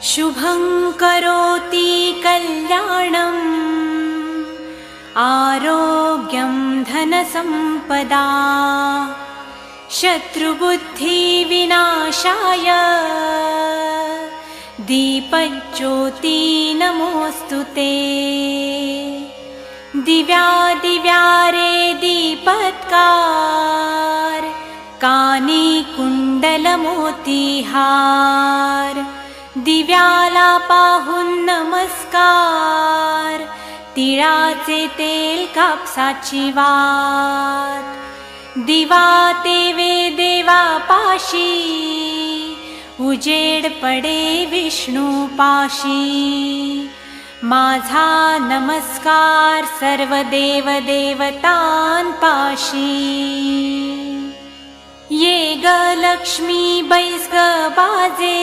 शुभं करोति कल्याणम् आरोग्यं धनसम्पदा शत्रुबुद्धिविनाशाय दीपज्योति नमोऽस्तुते। दिव्या दिव्या रे दीपत्कार कानी कुंडलमोतीहार दिव्याला पाहून नमस्कार तिळाचे तेल कापसाची वात दिवा तेवे देवा पाशी उजेड पडे विष्णू पाशी माझा नमस्कार सर्व देव देवतांपाशी। ये ग लक्ष्मी बैस ग बाजे